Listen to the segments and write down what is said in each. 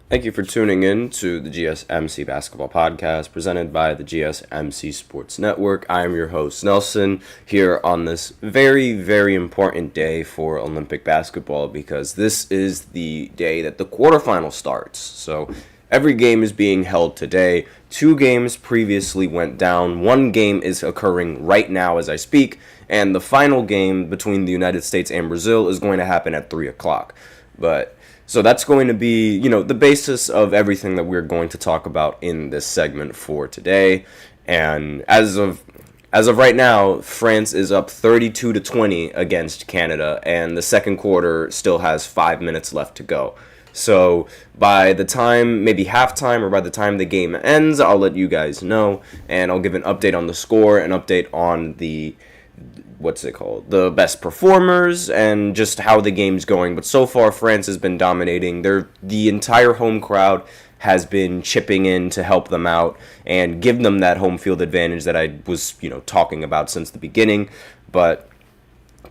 Thank you for tuning in to the GSMC Basketball Podcast presented by the GSMC Sports Network. I am your host, Nelson, here on this very, very important day for Olympic basketball because this is the day that the quarterfinal starts. So every game is being held today. 2 games previously went down. 1 game is occurring right now as I speak, and the final game between the United States and Brazil is going to happen at 3 o'clock. So that's going to be, the basis of everything that we're going to talk about in this segment for today. And as of right now, France is up 32-20 against Canada, and the second quarter still has 5 minutes left to go. So by the time, maybe halftime, or by the time the game ends, I'll let you guys know, and I'll give an update on the score, an update on the the best performers, and just how the game's going. But so far, France has been dominating. The entire home crowd has been chipping in to help them out and give them that home field advantage that I was, talking about since the beginning. But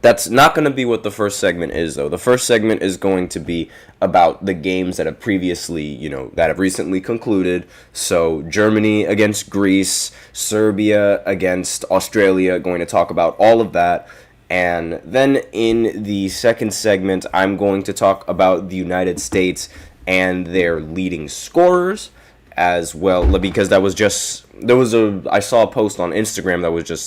that's not going to be what the first segment is, though. The first segment is going to be about the games that have previously, that have recently concluded. So Germany against Greece, Serbia against Australia, going to talk about all of that. And then in the second segment, I'm going to talk about the United States and their leading scorers as well, because I saw a post on Instagram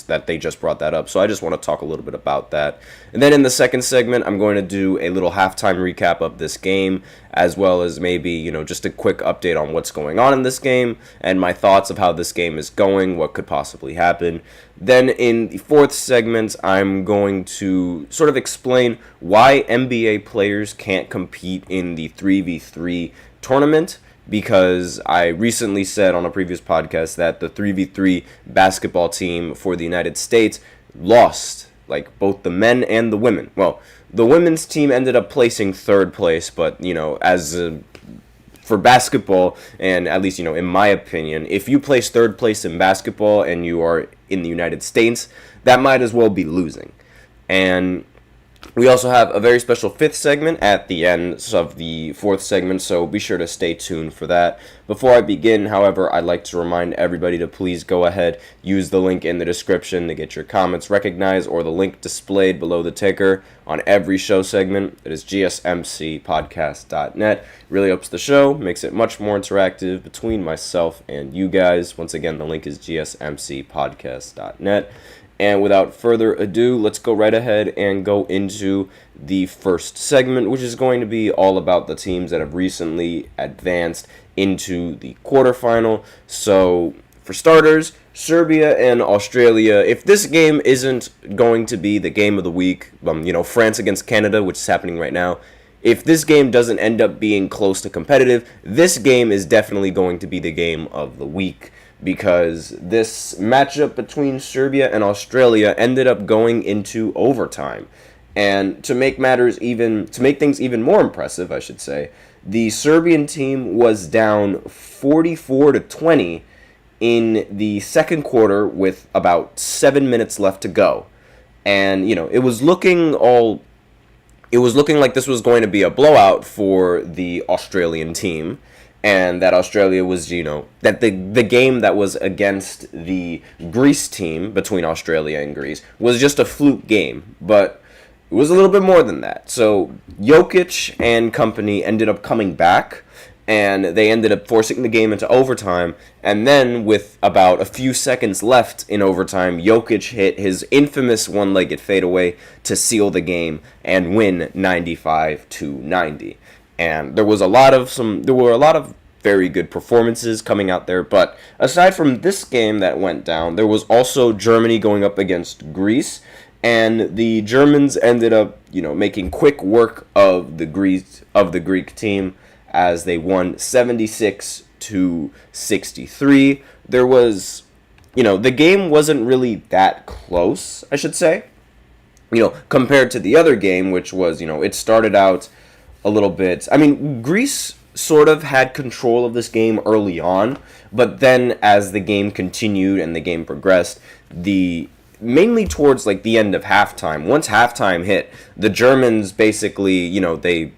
that they just brought that up, so I just want to talk a little bit about that. And then in the second segment, I'm going to do a little halftime recap of this game, as well as maybe, just a quick update on what's going on in this game, and my thoughts of how this game is going, what could possibly happen. Then in the fourth segment, I'm going to sort of explain why NBA players can't compete in the 3v3 tournament, because I recently said on a previous podcast that the 3v3 basketball team for the United States lost, like both the men and the women. Well, the women's team ended up placing third place, but, for basketball, and at least, in my opinion, if you place third place in basketball and you are in the United States, that might as well be losing. And we also have a very special fifth segment at the end of the fourth segment, so be sure to stay tuned for that. Before I begin, however, I'd like to remind everybody to please go ahead, use the link in the description to get your comments recognized, or the link displayed below the ticker on every show segment. It is gsmcpodcast.net. Really helps the show, makes it much more interactive between myself and you guys. Once again, the link is gsmcpodcast.net. And without further ado, let's go right ahead and go into the first segment, which is going to be all about the teams that have recently advanced into the quarterfinal. So, for starters, Serbia and Australia. If this game isn't going to be the game of the week, France against Canada, which is happening right now, if this game doesn't end up being close to competitive, this game is definitely going to be the game of the week, because this matchup between Serbia and Australia ended up going into overtime. And to make things even more impressive, I should say, the Serbian team was down 44-20 in the second quarter with about 7 minutes left to go. And, it was looking like this was going to be a blowout for the Australian team. And that Australia was, that the game that was against the Greece team between Australia and Greece was just a fluke game. But it was a little bit more than that. So Jokic and company ended up coming back, and they ended up forcing the game into overtime. And then with about a few seconds left in overtime, Jokic hit his infamous one-legged fadeaway to seal the game and win 95-90. And there were a lot of very good performances coming out there. But aside from this game that went down, there was also Germany going up against Greece, and the Germans ended up, making quick work of the Greek team as they won 76-63. There was, the game wasn't really that close, I should say, compared to the other game, which was, it started out a little bit. I mean, Greece sort of had control of this game early on, but then as the game continued and the game progressed, mainly towards like the end of halftime, once halftime hit, the Germans basically, they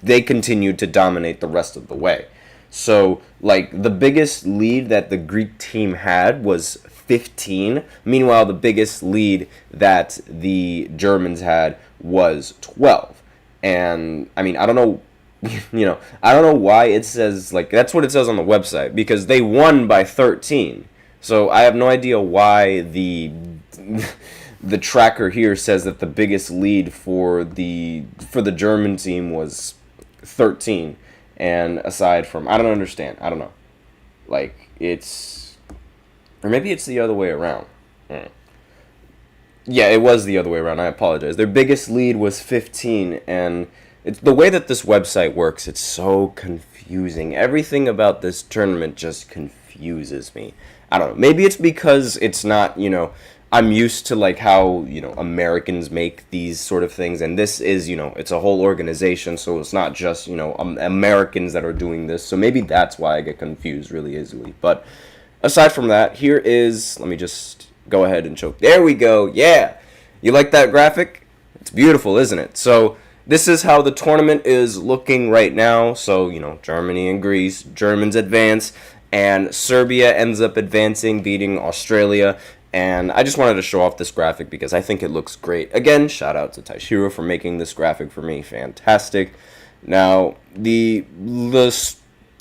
they continued to dominate the rest of the way. So, like, the biggest lead that the Greek team had was 15. Meanwhile, the biggest lead that the Germans had was 12. And, I mean, I don't know, I don't know why it says, like, that's what it says on the website, because they won by 13. So, I have no idea why the tracker here says that the biggest lead for the German team was 13. And aside from, I don't understand. I don't know. Like, or maybe it's the other way around. Yeah, it was the other way around. I apologize. Their biggest lead was 15, and it's the way that this website works, it's so confusing. Everything about this tournament just confuses me. I don't know. Maybe it's because it's not, I'm used to, like, how, Americans make these sort of things, and this is, it's a whole organization, so it's not just, Americans that are doing this, so maybe that's why I get confused really easily. But aside from that, here is, let me just go ahead and choke. There we go, yeah! You like that graphic? It's beautiful, isn't it? So, this is how the tournament is looking right now. So, Germany and Greece, Germans advance, and Serbia ends up advancing, beating Australia. And I just wanted to show off this graphic because I think it looks great. Again, shout out to Taishiro for making this graphic for me. Fantastic. Now, the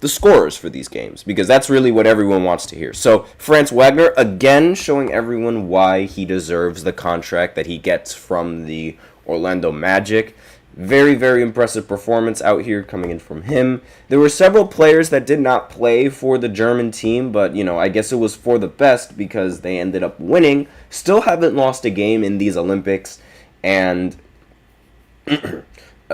scores for these games, because that's really what everyone wants to hear. So, Franz Wagner, again, showing everyone why he deserves the contract that he gets from the Orlando Magic. Very, very impressive performance out here coming in from him. There were several players that did not play for the German team, but, I guess it was for the best because they ended up winning. Still haven't lost a game in these Olympics. And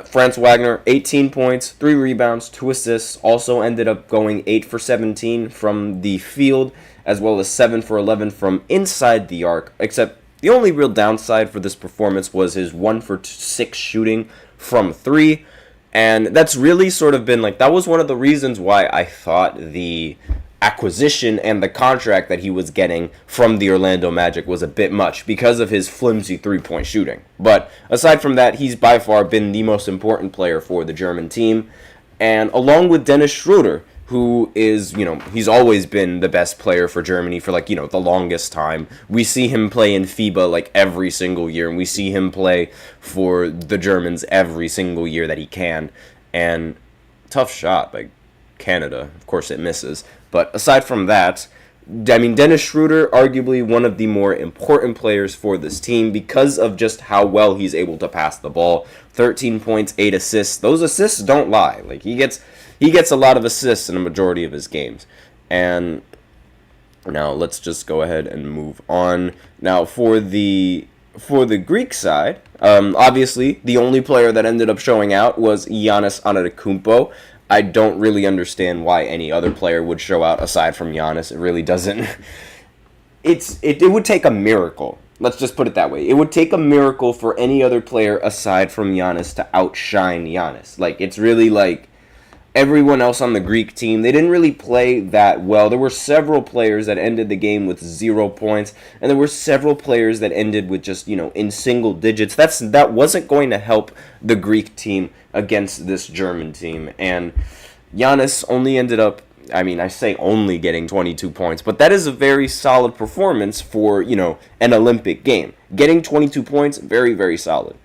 Franz Wagner, 18 points, 3 rebounds, 2 assists. Also ended up going 8 for 17 from the field, as well as 7 for 11 from inside the arc. Except the only real downside for this performance was his 1 for 6 shooting from 3, and that's really sort of been that was one of the reasons why I thought the acquisition and the contract that he was getting from the Orlando Magic was a bit much because of his flimsy 3-point shooting. But aside from that, he's by far been the most important player for the German team, and along with Dennis Schroeder, who is, he's always been the best player for Germany for, the longest time. We see him play in FIBA, every single year, and we see him play for the Germans every single year that he can. And tough shot by Canada. Of course, it misses. But aside from that, Dennis Schroeder, arguably one of the more important players for this team because of just how well he's able to pass the ball. 13 points, 8 assists. Those assists don't lie. He gets a lot of assists in a majority of his games. And now let's just go ahead and move on. Now for the Greek side, obviously the only player that ended up showing out was Giannis Antetokounmpo. I don't really understand why any other player would show out aside from Giannis. It really doesn't. It would take a miracle. Let's just put it that way. It would take a miracle for any other player aside from Giannis to outshine Giannis. It's really everyone else on the Greek team, they didn't really play that well. There were several players that ended the game with 0 points, and there were several players that ended with just, in single digits. That wasn't going to help the Greek team against this German team. And Giannis only ended up, I say only getting 22 points, but that is a very solid performance for, an Olympic game. Getting 22 points, very, very solid.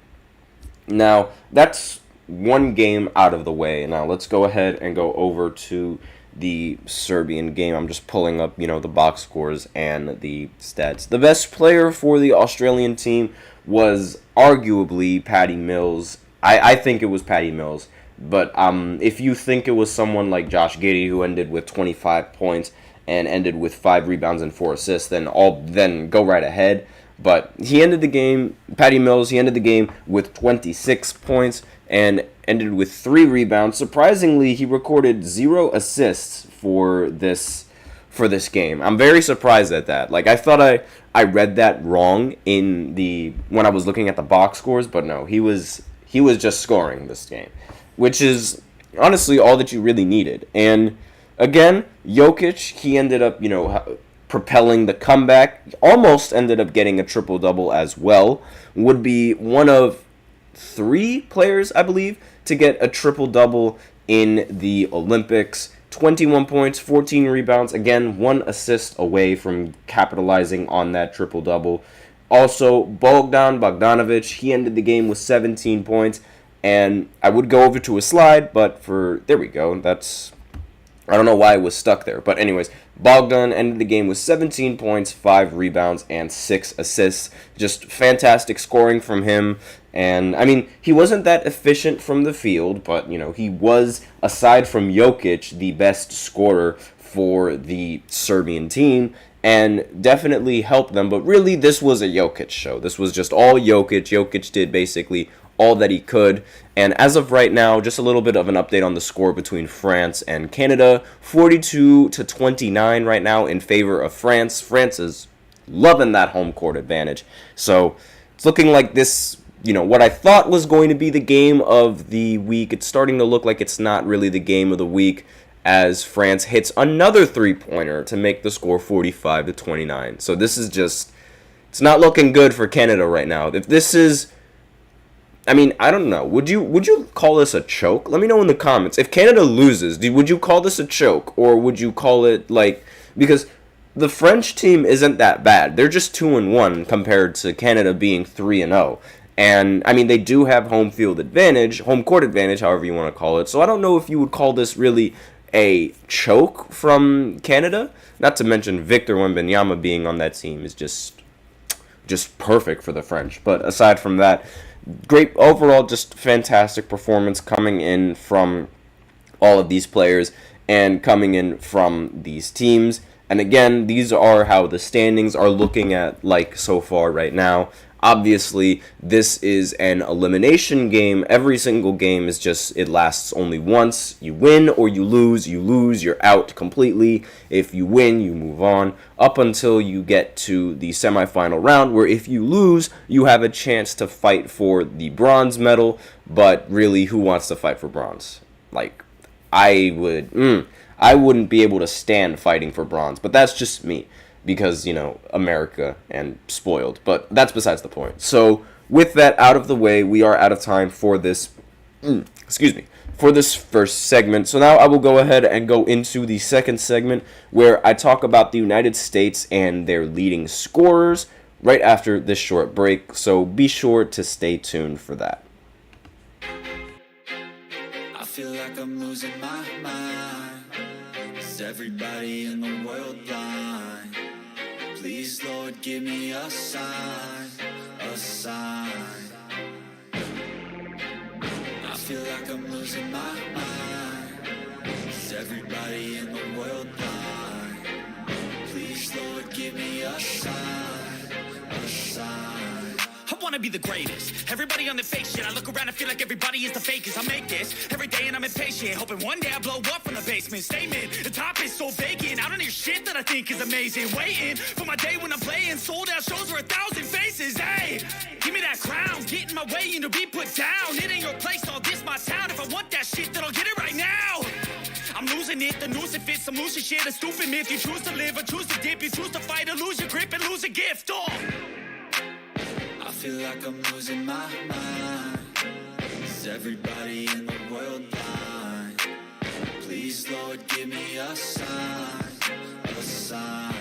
Now, that's one game out of the way. Now let's go ahead and go over to the Serbian game. I'm just pulling up, the box scores and the stats. The best player for the Australian team was arguably Patty Mills. I think it was Patty Mills. But if you think it was someone like Josh Giddey, who ended with 25 points and ended with 5 rebounds and 4 assists, then go right ahead. But Patty Mills, he ended the game with 26 points and ended with 3 rebounds. Surprisingly, he recorded 0 assists for this game. I'm very surprised at that. I thought I read that wrong when I was looking at the box scores, but no, he was just scoring this game, which is honestly all that you really needed. And again, Jokic, he ended up, propelling the comeback, almost ended up getting a triple-double as well. Would be one of three players, I believe, to get a triple-double in the Olympics. 21 points, 14 rebounds. Again, 1 assist away from capitalizing on that triple-double. Also, Bogdanovic, he ended the game with 17 points. And I would go over to a slide, but there we go. I don't know why it was stuck there. But anyways, Bogdan ended the game with 17 points, 5 rebounds, and 6 assists. Just fantastic scoring from him. And, I mean, he wasn't that efficient from the field, but, he was, aside from Jokic, the best scorer for the Serbian team, and definitely helped them. But really, this was a Jokic show. This was just all Jokic. Jokic did basically all that he could. And as of right now, just a little bit of an update on the score between France and Canada. 42-29 right now in favor of France. France is loving that home court advantage. So it's looking like this, what I thought was going to be the game of the week, it's starting to look like it's not really the game of the week, as France hits another three-pointer to make the score 45-29. So this is just, it's not looking good for Canada right now. If this is, I mean, I don't know. Would you call this a choke? Let me know in the comments. If Canada loses, would you call this a choke? Or would you call it, because the French team isn't that bad. They're just 2-1 compared to Canada being 3-0. And, I mean, they do have home court advantage, however you want to call it. So I don't know if you would call this really a choke from Canada. Not to mention Victor Wembanyama being on that team is just perfect for the French. But aside from that, great overall, just fantastic performance coming in from all of these players and coming in from these teams. And again, these are how the standings are looking at so far right now. Obviously, this is an elimination game. Every single game is it lasts only once. You win or you lose, you're out completely. If you win, you move on up until you get to the semifinal round, where if you lose, you have a chance to fight for the bronze medal. But really, who wants to fight for bronze? I wouldn't be able to stand fighting for bronze, but that's just me. Because, America and spoiled. But that's besides the point. So, with that out of the way, we are out of time for this, for this first segment. So now I will go ahead and go into the second segment, where I talk about the United States and their leading scorers right after this short break. So be sure to stay tuned for that. I feel like I'm losing my mind. Is everybody in the world blind? Please, Lord, give me a sign, a sign. I feel like I'm losing my mind. Is everybody in the world blind? Please, Lord, give me a sign, a sign. I wanna be the greatest. Everybody on the fake shit. I look around and feel like everybody is the fakest. I make this every day and I'm impatient, hoping one day I blow up from the basement. Statement, the top is so vacant. I don't hear shit that I think is amazing. Waiting for my day when I'm playing sold out shows for 1,000 faces. Hey, give me that crown. Get in my way and to be put down. It ain't your place, all this my town. If I want that shit, then I'll get it right now. I'm losing it, the noose it fits. Some losing shit, a stupid myth. You choose to live or choose to dip. You choose to fight or lose your grip and lose a gift. Oh. I feel like I'm losing my mind. Is everybody in the world blind? Please, Lord, give me a sign, a sign.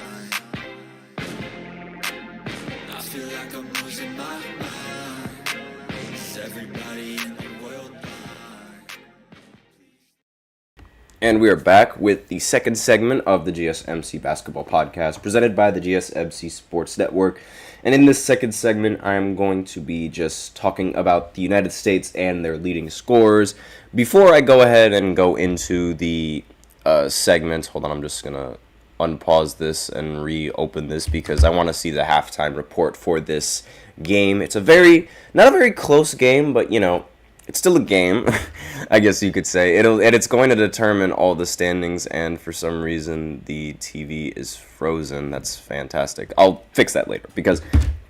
I feel like I'm losing my mind. Is everybody in the world blind? And we are back with the second segment of the GSMC Basketball Podcast, presented by the GSMC Sports Network. And in this second segment, I'm going to be just talking about the United States and their leading scorers. Before I go ahead and go into the segment, hold on, I'm just going to unpause this and reopen this because I want to see the halftime report for this game. It's not a very close game, but, it's still a game, I guess you could say. It's going to determine all the standings, and for some reason, the TV is frozen. That's fantastic. I'll fix that later, because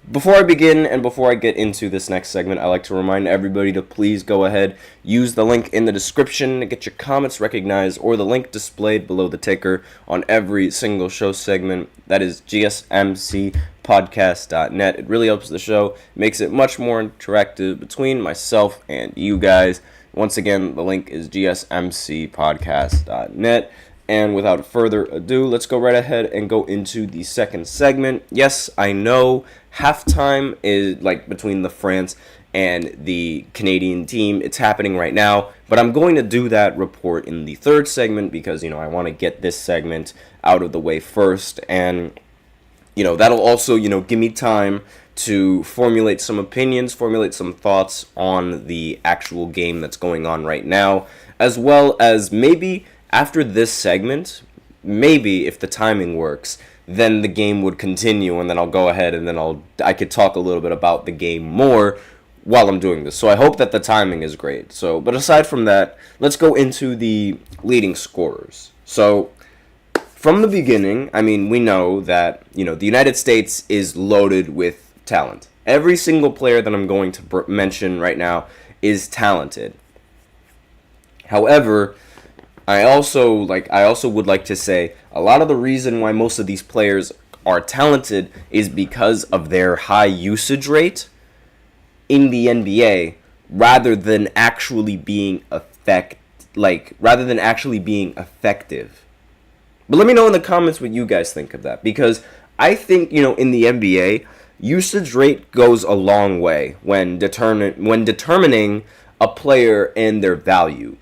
Before I begin and before I get into this next segment, I like to remind everybody to please go ahead, use the link in the description to get your comments recognized, or the link displayed below the ticker on every single show segment. That is gsmcpodcast.net. It really helps the show, makes it much more interactive between myself and you guys. Once again, the link is gsmcpodcast.net. And without further ado, let's go right ahead and go into the second segment. Yes, I know halftime is like between the France and the Canadian team. It's happening right now, but I'm going to do that report in the third segment because, I want to get this segment out of the way first. And, that'll also, give me time to formulate some opinions, formulate some thoughts on the actual game that's going on right now, as well as maybe after this segment, maybe if the timing works, then the game would continue, and then I'll go ahead and then I could talk a little bit about the game more while I'm doing this. So I hope that the timing is great. But aside from that, let's go into the leading scorers. So from the beginning, we know that, the United States is loaded with talent. Every single player that I'm going to mention right now is talented. However, I also would like to say a lot of the reason why most of these players are talented is because of their high usage rate in the NBA rather than actually being effective. But let me know in the comments what you guys think of that, because I think, in the NBA, usage rate goes a long way when determining a player and their value.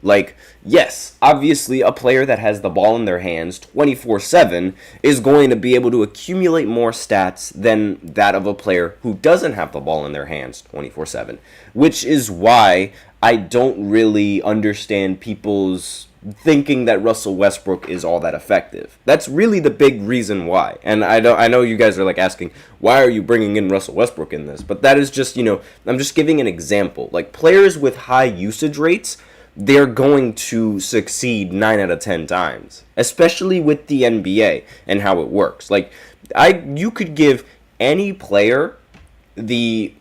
Yes, obviously a player that has the ball in their hands 24/7 is going to be able to accumulate more stats than that of a player who doesn't have the ball in their hands 24/7, which is why I don't really understand people's thinking that Russell Westbrook is all that effective. That's really the big reason why. And I know you guys are asking, why are you bringing in Russell Westbrook in this? But that is just, I'm just giving an example. Players with high usage rates, they're going to succeed 9 out of 10 times, especially with the NBA and how it works. You could give any player the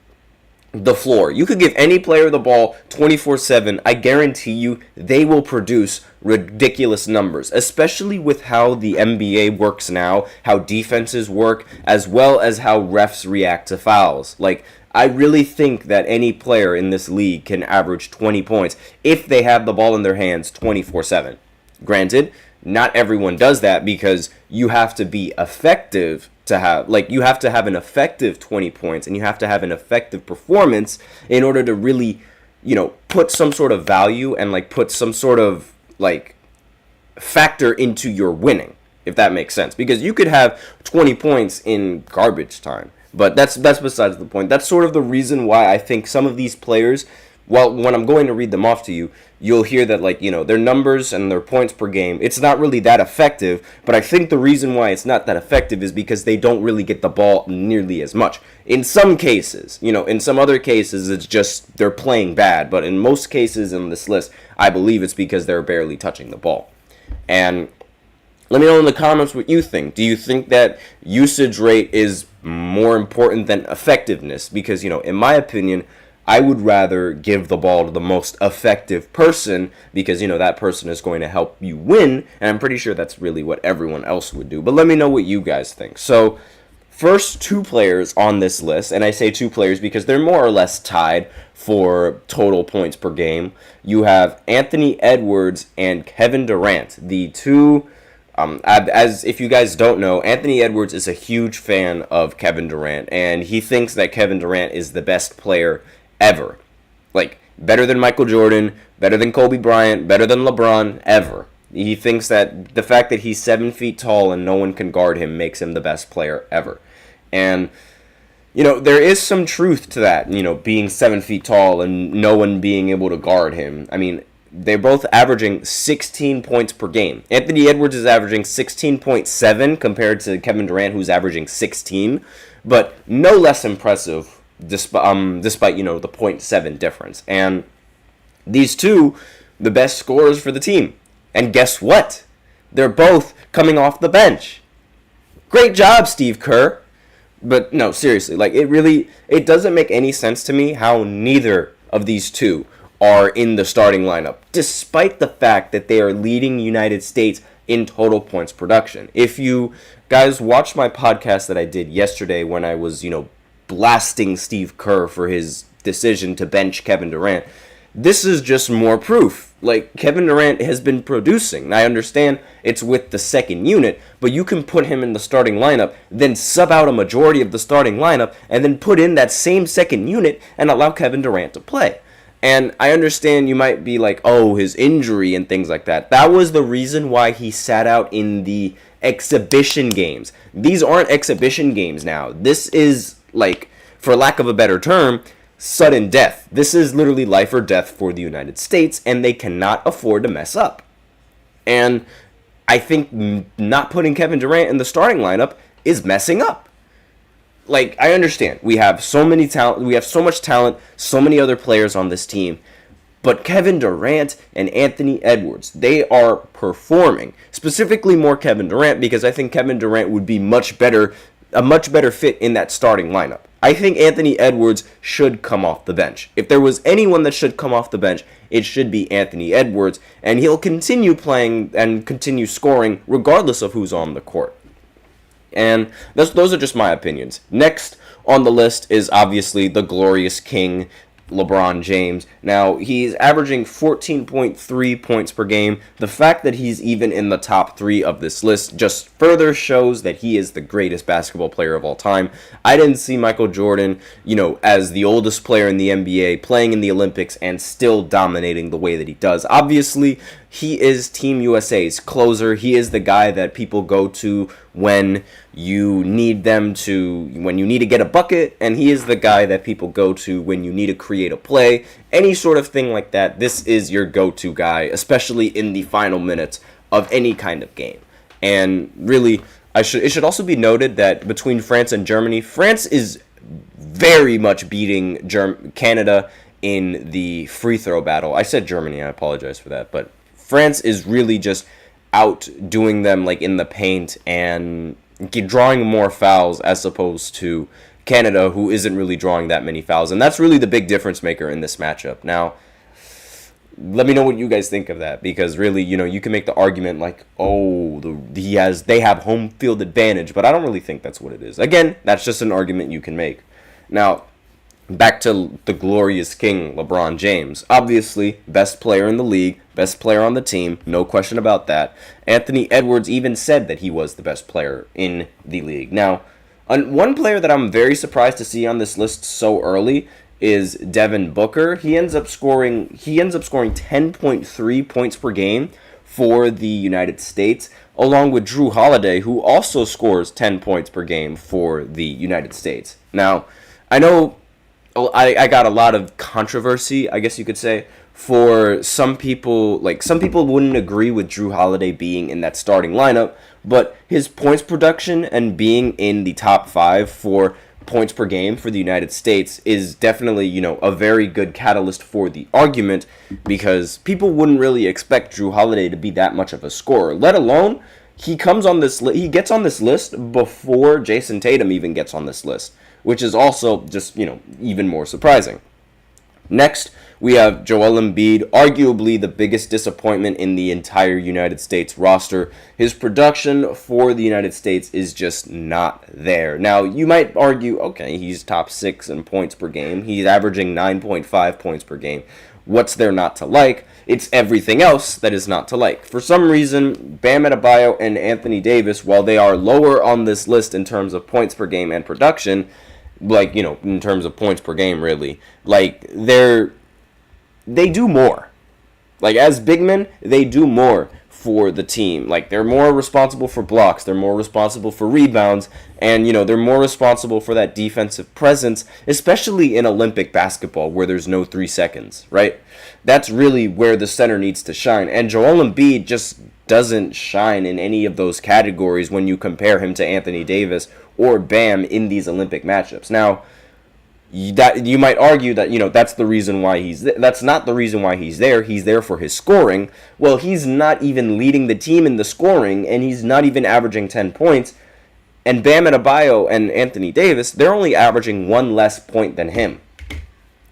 floor. You could give any player the ball 24/7. I guarantee you they will produce ridiculous numbers, especially with how the NBA works now, how defenses work, as well as how refs react to fouls. I really think that any player in this league can average 20 points if they have the ball in their hands 24/7. Granted, not everyone does that because you have to be effective to have, you have to have an effective 20 points and you have to have an effective performance in order to really, put some sort of value and put some sort of factor into your winning, if that makes sense. Because you could have 20 points in garbage time, but that's besides the point. That's sort of the reason why I think some of these players, when I'm going to read them off to you, you'll hear that, their numbers and their points per game, it's not really that effective, but I think the reason why it's not that effective is because they don't really get the ball nearly as much. In some cases, in some other cases, it's just they're playing bad, but in most cases in this list, I believe it's because they're barely touching the ball. And let me know in the comments what you think. Do you think that usage rate is more important than effectiveness? Because, in my opinion, I would rather give the ball to the most effective person because, that person is going to help you win, and I'm pretty sure that's really what everyone else would do. But let me know what you guys think. So, first two players on this list, and I say two players because they're more or less tied for total points per game. You have Anthony Edwards and Kevin Durant, the two. As if you guys don't know, Anthony Edwards is a huge fan of Kevin Durant, and he thinks that Kevin Durant is the best player ever. Better than Michael Jordan, better than Kobe Bryant, better than LeBron, ever. He thinks that the fact that he's 7 feet tall and no one can guard him makes him the best player ever. And, there is some truth to that, being 7 feet tall and no one being able to guard him. They're both averaging 16 points per game. Anthony Edwards is averaging 16.7 compared to Kevin Durant, who's averaging 16, but no less impressive despite the 0.7 difference. And these two, the best scorers for the team. And guess what? They're both coming off the bench. Great job, Steve Kerr. But no, seriously, like it doesn't make any sense to me how neither of these two are in the starting lineup, despite the fact that they are leading United States in total points production. If you guys watched my podcast that I did yesterday when I was, blasting Steve Kerr for his decision to bench Kevin Durant, this is just more proof. Like, Kevin Durant has been producing. I understand it's with the second unit, but you can put him in the starting lineup, then sub out a majority of the starting lineup, and then put in that same second unit and allow Kevin Durant to play. And I understand you might be like, oh, his injury and things like that. That was the reason why he sat out in the exhibition games. These aren't exhibition games now. This is, like, for lack of a better term, sudden death. This is literally life or death for the United States, and they cannot afford to mess up. And I think not putting Kevin Durant in the starting lineup is messing up. Like, I understand. We have so many talent. We have so much talent, so many other players on this team. But Kevin Durant and Anthony Edwards, they are performing. Specifically more Kevin Durant, because I think Kevin Durant would be a much better fit in that starting lineup. I think Anthony Edwards should come off the bench. If there was anyone that should come off the bench, it should be Anthony Edwards, and he'll continue playing and continue scoring regardless of who's on the court. And those are just my opinions. Next on the list is obviously the glorious king, LeBron James. Now, he's averaging 14.3 points per game. The fact that he's even in the top 3 of this list just further shows that he is the greatest basketball player of all time. I didn't see Michael Jordan, as the oldest player in the NBA, playing in the Olympics and still dominating the way that he does. Obviously, he is Team USA's closer. He is the guy that people go to when you need to get a bucket, and he is the guy that people go to when you need to create a play, any sort of thing like that. This is your go-to guy, especially in the final minutes of any kind of game. And really, it should also be noted that between France and Germany, France is very much beating Canada in the free throw battle. I said Germany, I apologize for that, but France is really just outdoing them, like, in the paint and drawing more fouls as opposed to Canada, who isn't really drawing that many fouls. And that's really the big difference maker in this matchup. Now, let me know what you guys think of that, because really, you can make the argument like, oh, they have home field advantage, but I don't really think that's what it is. Again, that's just an argument you can make. Now, back to the glorious king, LeBron James. Obviously, best player in the league, best player on the team, no question about that. Anthony Edwards even said that he was the best player in the league. Now, one player that I'm very surprised to see on this list so early is Devin Booker. He ends up scoring 10.3 points per game for the United States, along with Drew Holiday, who also scores 10 points per game for the United States. Now, I know I got a lot of controversy, I guess you could say, for some people. Like, some people wouldn't agree with Drew Holiday being in that starting lineup, but his points production and being in the top 5 for points per game for the United States is definitely, a very good catalyst for the argument, because people wouldn't really expect Drew Holiday to be that much of a scorer, let alone he gets on this list before Jason Tatum even gets on this list, which is also just, even more surprising. Next, we have Joel Embiid, arguably the biggest disappointment in the entire United States roster. His production for the United States is just not there. Now, you might argue, okay, he's top 6 in points per game. He's averaging 9.5 points per game. What's there not to like? It's everything else that is not to like. For some reason, Bam Adebayo and Anthony Davis, while they are lower on this list in terms of points per game and production, like, in terms of points per game, really, like, they do more. Like, as big men, they do more for the team. Like, they're more responsible for blocks, they're more responsible for rebounds, and, they're more responsible for that defensive presence, especially in Olympic basketball where there's no 3 seconds, right? That's really where the center needs to shine. And Joel Embiid just doesn't shine in any of those categories when you compare him to Anthony Davis or Bam in these Olympic matchups. Now, that you might argue that, that's the reason why that's not the reason why he's there. He's there for his scoring. Well, he's not even leading the team in the scoring, and he's not even averaging 10 points. And Bam Adebayo and Anthony Davis, they're only averaging one less point than him.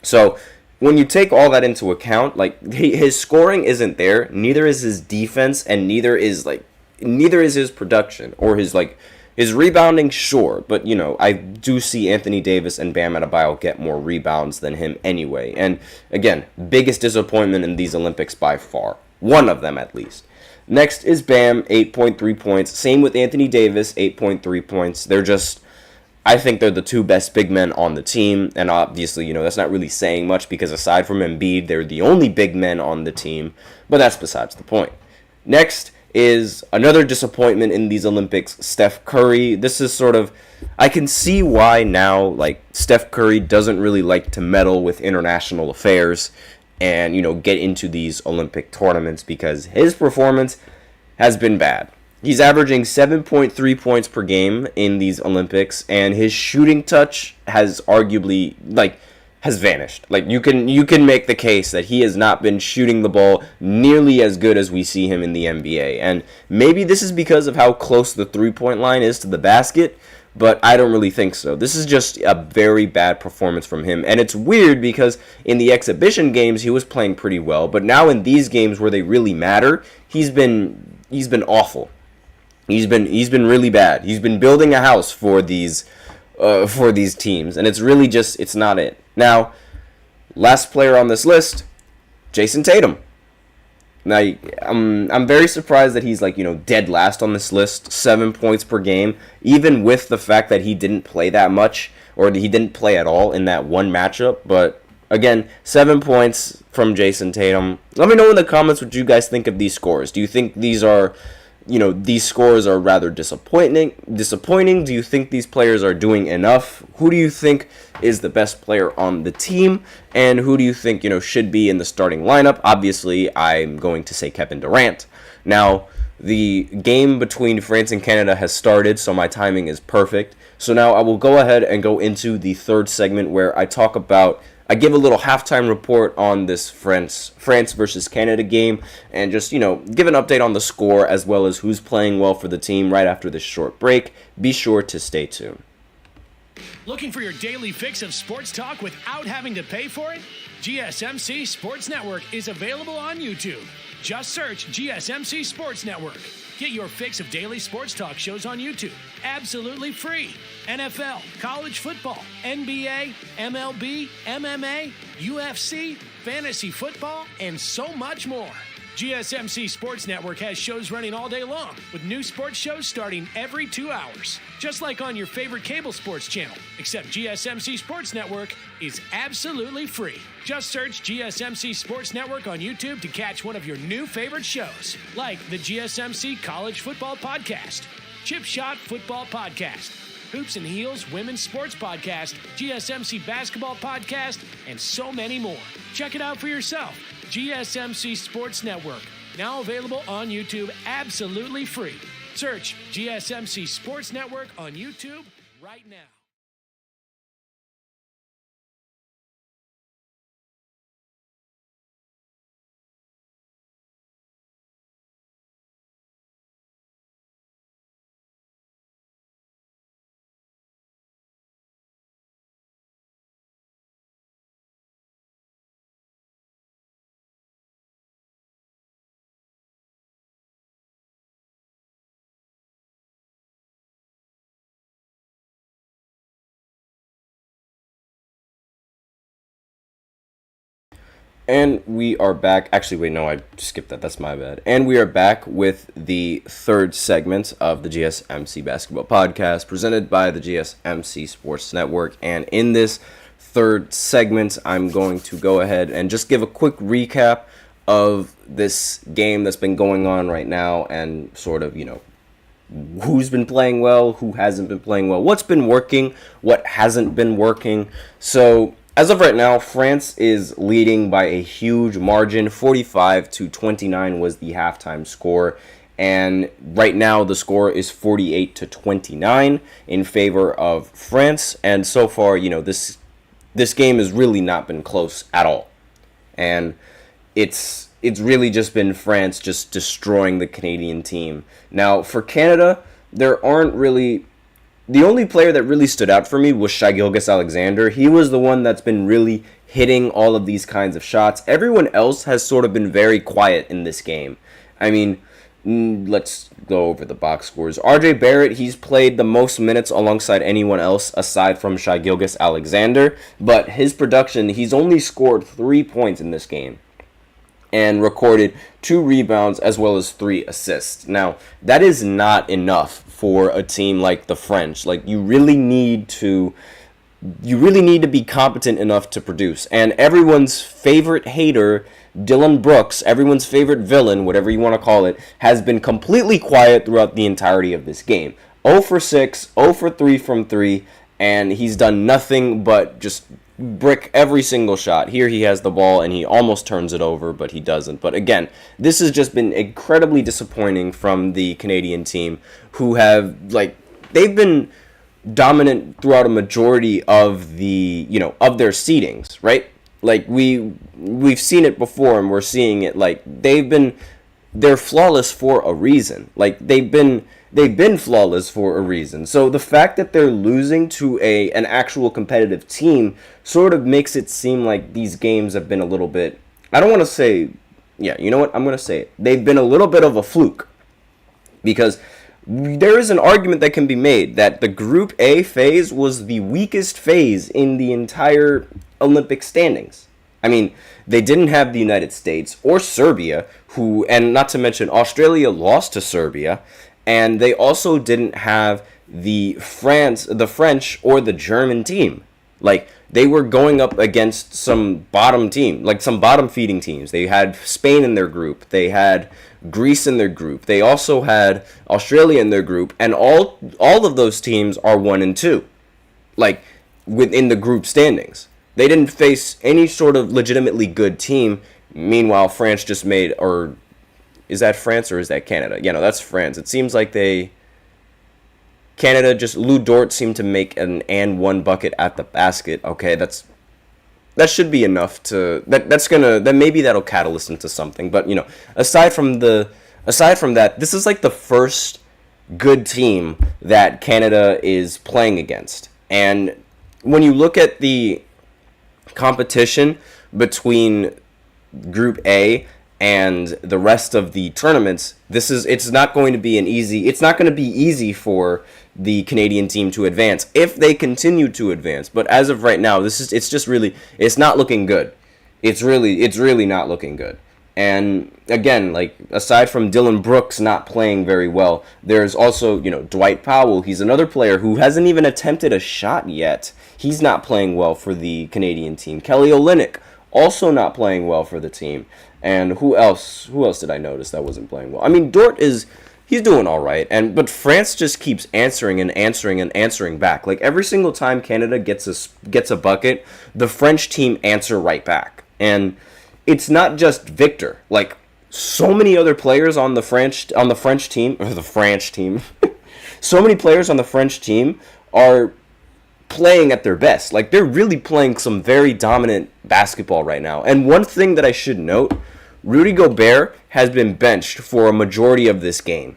So when you take all that into account, like his scoring isn't there, neither is his defense, and neither is his production or his rebounding, sure. But I do see Anthony Davis and Bam Adebayo get more rebounds than him anyway. And again, biggest disappointment in these Olympics by far, one of them at least. Next is Bam, 8.3 points. Same with Anthony Davis, 8.3 points. I think they're the two best big men on the team. And obviously, that's not really saying much because aside from Embiid, they're the only big men on the team. But that's besides the point. Next is another disappointment in these Olympics, Steph Curry. This is I can see why now, Steph Curry doesn't really like to meddle with international affairs and, get into these Olympic tournaments because his performance has been bad. He's averaging 7.3 points per game in these Olympics, and his shooting touch has arguably, has vanished. You can make the case that he has not been shooting the ball nearly as good as we see him in the NBA. And maybe this is because of how close the three-point line is to the basket, but I don't really think so. This is just a very bad performance from him. And it's weird because in the exhibition games he was playing pretty well, but now in these games where they really matter, he's been awful. He's been really bad. He's been building a house for these teams, and it's not it. Now, last player on this list, Jason Tatum. Now, I'm very surprised that he's dead last on this list, 7 points per game, even with the fact that he didn't play that much, or he didn't play at all in that one matchup. But again, 7 points from Jason Tatum. Let me know in the comments what you guys think of these scores. Do you think these scores are rather disappointing? Do you think these players are doing enough? Who do you think is the best player on the team? And who do you think, should be in the starting lineup? Obviously, I'm going to say Kevin Durant. Now, the game between France and Canada has started, so my timing is perfect. So now I will go ahead and go into the third segment where I give a little halftime report on this France versus Canada game and just, give an update on the score as well as who's playing well for the team right after this short break. Be sure to stay tuned. Looking for your daily fix of sports talk without having to pay for it? GSMC Sports Network is available on YouTube. Just search GSMC Sports Network. Get your fix of daily sports talk shows on YouTube, absolutely free. NFL, college football, NBA, MLB, MMA, UFC, fantasy football, and so much more. GSMC Sports Network has shows running all day long, with new sports shows starting every 2 hours. Just like on your favorite cable sports channel, except GSMC Sports Network is absolutely free. Just search GSMC Sports Network on YouTube to catch one of your new favorite shows, like the GSMC College Football Podcast, Chip Shot Football Podcast, Hoops and Heels Women's Sports Podcast, GSMC Basketball Podcast, and so many more. Check it out for yourself. GSMC Sports Network, now available on YouTube absolutely free. Search GSMC Sports Network on YouTube right now. And we are back. Actually, wait, no, I skipped that. That's my bad. And we are back with the third segment of the GSMC Basketball Podcast presented by the GSMC Sports Network. And in this third segment, I'm going to go ahead and just give a quick recap of this game that's been going on right now and sort of, who's been playing well, who hasn't been playing well, what's been working, what hasn't been working. So as of right now, France is leading by a huge margin. 45-29 was the halftime score. And right now the score is 48-29 in favor of France. And so far, this game has really not been close at all. And it's really just been France just destroying the Canadian team. Now, for Canada, there aren't really the only player that really stood out for me was Shai Gilgeous-Alexander. He was the one that's been really hitting all of these kinds of shots. Everyone else has sort of been very quiet in this game. I mean, let's go over the box scores. RJ Barrett, he's played the most minutes alongside anyone else aside from Shai Gilgeous-Alexander, but his production, he's only scored 3 points in this game and recorded 2 rebounds as well as 3 assists. Now, that is not enough for a team like the French. Like, you really need to be competent enough to produce. And everyone's favorite hater, Dylan Brooks, everyone's favorite villain, whatever you want to call it, has been completely quiet throughout the entirety of this game. 0 for 6, 0 for 3 from 3, and he's done nothing but just brick every single shot. Here he has the ball and he almost turns it over, but he doesn't. But again, this has just been incredibly disappointing from the Canadian team, who have, they've been dominant throughout a majority of the, of their seedings, right? Like, we've seen it before, and we're seeing it. Like, they're flawless for a reason. Like, they've been flawless for a reason. So the fact that they're losing to an actual competitive team sort of makes it seem like these games have been a little bit, I don't want to say, yeah, you know what, I'm going to say it. They've been a little bit of a fluke, because there is an argument that can be made that the Group A phase was the weakest phase in the entire Olympic standings. I mean, they didn't have the United States or Serbia, and not to mention Australia lost to Serbia, and they also didn't have the French or the German team. Like, they were going up against some bottom team, like some bottom feeding teams. They had Spain in their group. They had Greece in their group. They also had Australia in their group, and all of those teams are 1 and 2, like, within the group standings. They didn't face any sort of legitimately good team. Meanwhile, France just made, or is that France or is that Canada? Yeah, no, that's France. It seems like Canada, just Lou Dort seemed to make an and one bucket at the basket. Okay, that should be enough to, then maybe that'll catalyst into something. But, aside from that, this is like the first good team that Canada is playing against. And when you look at the competition between Group A and the rest of the tournaments, it's not going to be easy for the Canadian team to advance if they continue to advance. But as of right now, it's not looking good. It's really not looking good. And again, like, aside from Dylan Brooks not playing very well, there's also, Dwight Powell. He's another player who hasn't even attempted a shot yet. He's not playing well for the Canadian team. Kelly Olynyk also not playing well for the team. And who else did I notice that wasn't playing well? I mean, he's doing all right, but France just keeps answering and answering and answering back. Like, every single time Canada gets a bucket, the French team answer right back. And it's not just Victor. Like, so many other players on the French team, so many players on the French team are playing at their best. Like, they're really playing some very dominant basketball right now. And one thing that I should note, Rudy Gobert has been benched for a majority of this game.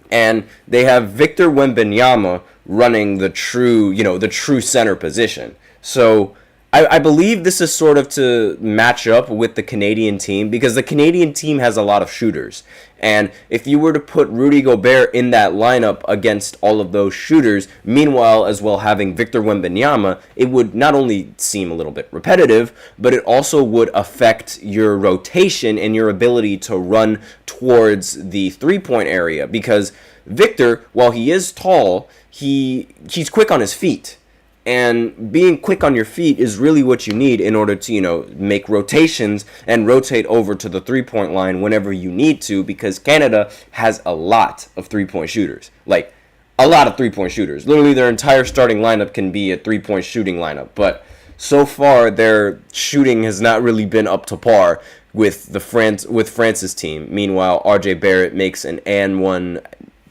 And they have Victor Wembanyama running the true center position. So I believe this is sort of to match up with the Canadian team, because the Canadian team has a lot of shooters. And if you were to put Rudy Gobert in that lineup against all of those shooters, meanwhile as well having Victor Wembanyama, it would not only seem a little bit repetitive, but it also would affect your rotation and your ability to run towards the three-point area. Because Victor, while he is tall, he's quick on his feet. And being quick on your feet is really what you need in order to, make rotations and rotate over to the three-point line whenever you need to, because Canada has a lot of three-point shooters. Like, a lot of three-point shooters. Literally, their entire starting lineup can be a three-point shooting lineup. But so far, their shooting has not really been up to par with France's team. Meanwhile, RJ Barrett makes an and one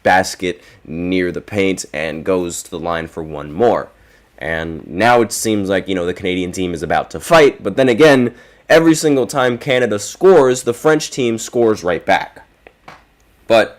basket near the paint and goes to the line for one more. And now it seems like, the Canadian team is about to fight. But then again, every single time Canada scores, the French team scores right back. But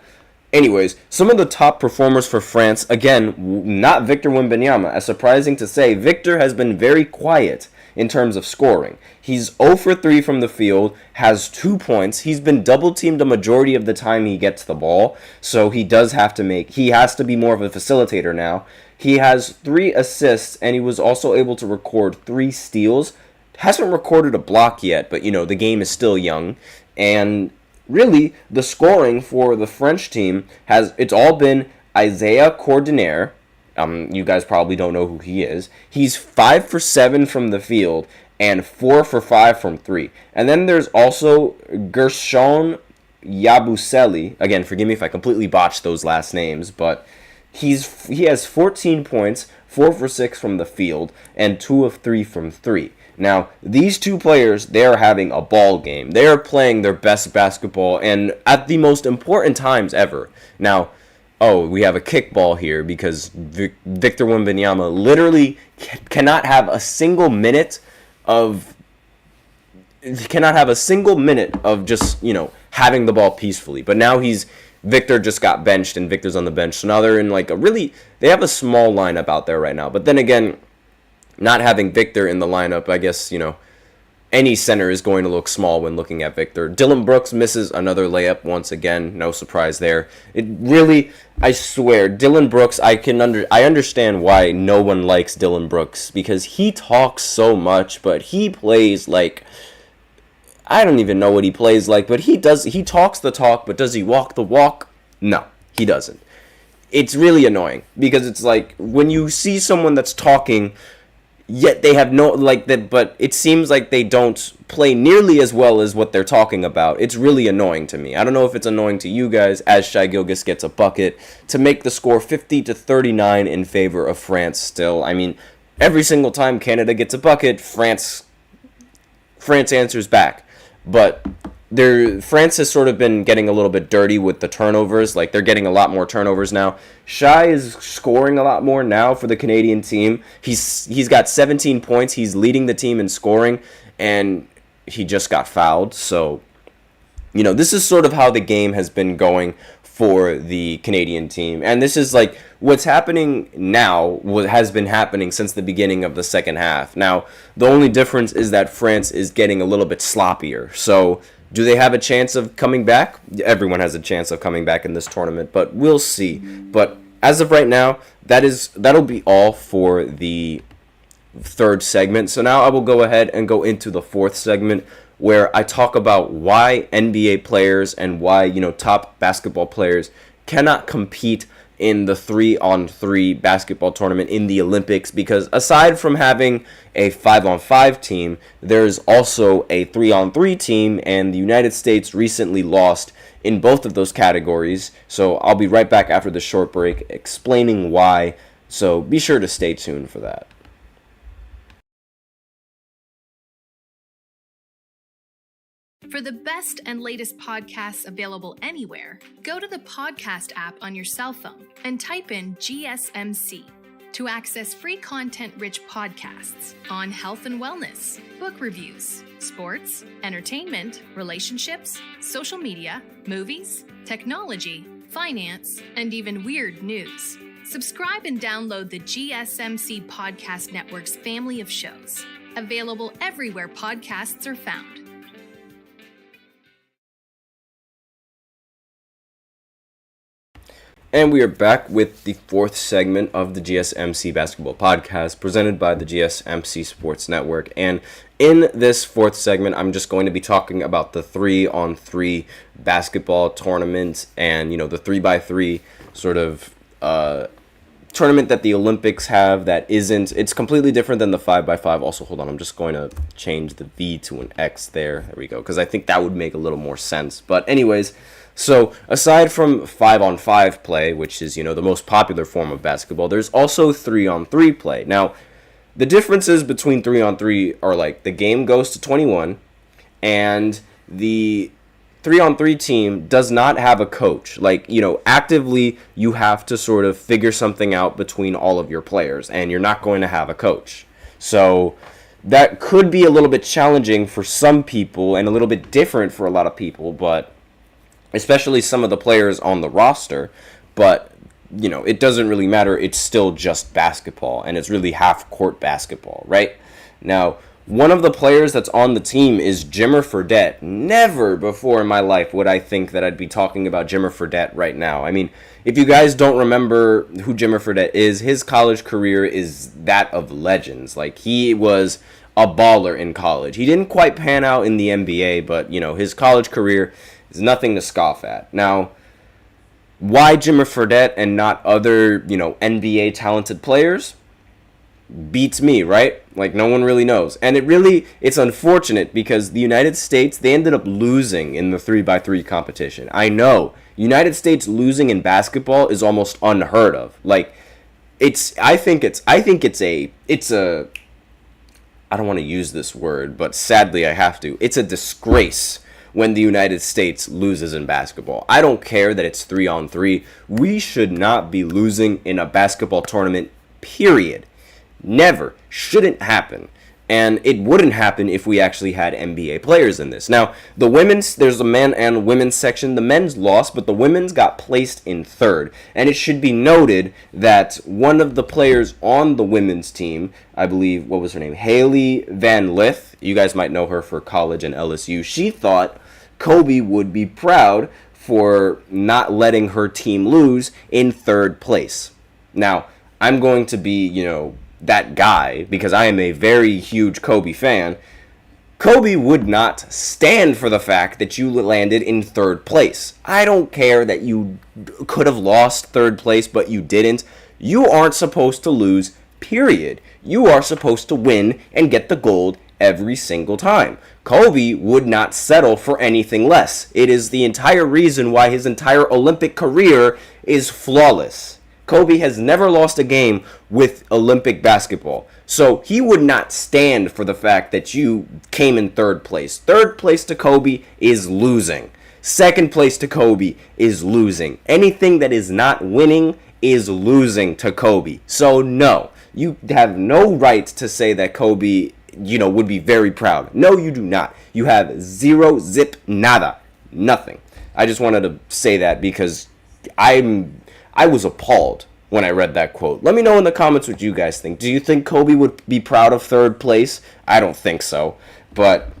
Anyways, some of the top performers for France, again, not Victor Wembanyama. As surprising to say, Victor has been very quiet in terms of scoring. He's 0 for 3 from the field, has 2 points. He's been double-teamed a majority of the time he gets the ball, so he has to be more of a facilitator now. He has 3 assists, and he was also able to record 3 steals. Hasn't recorded a block yet, but, the game is still young, and really, the scoring for the French team it's all been Isaiah Cordonnier. You guys probably don't know who he is. He's 5 for 7 from the field and 4 for 5 from 3. And then there's also Gershon Yabusele. Again, forgive me if I completely botched those last names, but he has 14 points, 4 for 6 from the field, and 2 of 3 from 3. Now, these two players, they are having a ball game. They are playing their best basketball, and at the most important times ever. Now, we have a kickball here because Victor Wembanyama literally cannot have a single minute of just, having the ball peacefully. But now Victor just got benched, and Victor's on the bench. So now they're in they have a small lineup out there right now. But then again, not having Victor in the lineup, I guess, any center is going to look small when looking at Victor. Dillon Brooks misses another layup once again. No surprise there. It really, I swear, Dillon Brooks, I understand why no one likes Dillon Brooks, because he talks so much, but he plays like, I don't even know what he plays like, but he talks the talk, but does he walk the walk? No, he doesn't. It's really annoying, because it's like, when you see someone that's talking, yet they have but it seems like they don't play nearly as well as what they're talking about. It's really annoying to me. I don't know if it's annoying to you guys, as Shai Gilgeous gets a bucket to make the score 50-39 in favor of France still. I mean, every single time Canada gets a bucket, France answers back. But France has sort of been getting a little bit dirty with the turnovers. Like, they're getting a lot more turnovers now. Shai is scoring a lot more now for the Canadian team. He's got 17 points. He's leading the team in scoring, and he just got fouled. So, this is sort of how the game has been going for the Canadian team. And this is like what's happening now, what has been happening since the beginning of the second half. Now, the only difference is that France is getting a little bit sloppier. So, do they have a chance of coming back? Everyone has a chance of coming back in this tournament, but we'll see. But as of right now, that'll be all for the third segment. So now I will go ahead and go into the fourth segment, where I talk about why NBA players and why, top basketball players cannot compete in the 3-on-3 basketball tournament in the Olympics, because aside from having a 5-on-5 team, there's also a 3-on-3 team, and the United States recently lost in both of those categories. So I'll be right back after the short break explaining why, so be sure to stay tuned for that. For the best and latest podcasts available anywhere, go to the podcast app on your cell phone and type in GSMC to access free content-rich podcasts on health and wellness, book reviews, sports, entertainment, relationships, social media, movies, technology, finance, and even weird news. Subscribe and download the GSMC Podcast Network's family of shows, available everywhere podcasts are found. And we are back with the fourth segment of the GSMC Basketball Podcast, presented by the GSMC Sports Network. And in this fourth segment, I'm just going to be talking about the 3-on-3 basketball tournament and, the 3x3 sort of tournament that the Olympics have that it's completely different than the 5x5. Also, hold on, I'm just going to change the V to an X there. There we go, because I think that would make a little more sense. But anyways, so aside from 5-on-5 play, which is, the most popular form of basketball, there's also 3-on-3 play. Now, the differences between 3-on-3 are like the game goes to 21, and the 3-on-3 team does not have a coach. Like, actively you have to sort of figure something out between all of your players, and you're not going to have a coach. So that could be a little bit challenging for some people and a little bit different for a lot of people, but especially some of the players on the roster, but it doesn't really matter. It's still just basketball, and it's really half-court basketball, right? Now, one of the players that's on the team is Jimmer Fredette. Never before in my life would I think that I'd be talking about Jimmer Fredette right now. I mean, if you guys don't remember who Jimmer Fredette is, his college career is that of legends. Like, he was a baller in college. He didn't quite pan out in the NBA, but, his college career is nothing to scoff at. Now, why Jimmer Fredette and not other, NBA talented players? Beats me, right? Like, no one really knows. And it's unfortunate because the United States, they ended up losing in the 3x3 competition. I know, United States losing in basketball is almost unheard of. Like, I think it's a, I don't want to use this word, but sadly I have to. It's a disgrace when the United States loses in basketball. I don't care that it's 3-on-3. We should not be losing in a basketball tournament, period. Never. Shouldn't happen. And it wouldn't happen if we actually had NBA players in this. Now, there's a men and women's section. The men's lost, but the women's got placed in third. And it should be noted that one of the players on the women's team, I believe, what was her name? Haley Van Lith. You guys might know her for college and LSU. She thought Kobe would be proud for not letting her team lose in third place. Now, I'm going to be, that guy, because I am a very huge Kobe fan. Kobe would not stand for the fact that you landed in third place. I don't care that you could have lost third place, but you didn't. You aren't supposed to lose, period. You are supposed to win and get the gold every single time. Kobe would not settle for anything less. It is the entire reason why his entire Olympic career is flawless. Kobe has never lost a game with Olympic basketball. So he would not stand for the fact that you came in third place. Third place to Kobe is losing. Second place to Kobe is losing. Anything that is not winning is losing to Kobe. So no, you have no right to say that Kobe, would be very proud. No, you do not. You have zero, zip, nada, nothing. I just wanted to say that because I was appalled when I read that quote. Let me know in the comments what you guys think. Do you think Kobe would be proud of third place? I don't think so. But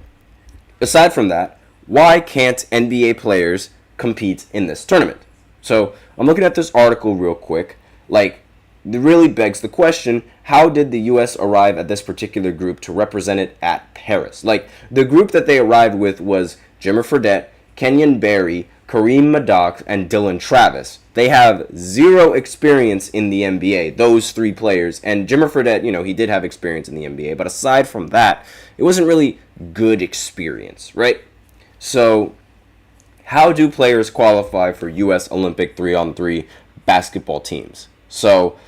aside from that, why can't NBA players compete in this tournament? So I'm looking at this article real quick. Like, it really begs the question, how did the U.S. arrive at this particular group to represent it at Paris? Like, the group that they arrived with was Jimmer Fredette, Kenyon Barry, Kareem Maddox, and Dylan Travis. They have zero experience in the NBA, those three players. And Jimmer Fredette, he did have experience in the NBA. But aside from that, it wasn't really good experience, right? So, how do players qualify for U.S. Olympic 3-on-3 basketball teams? So,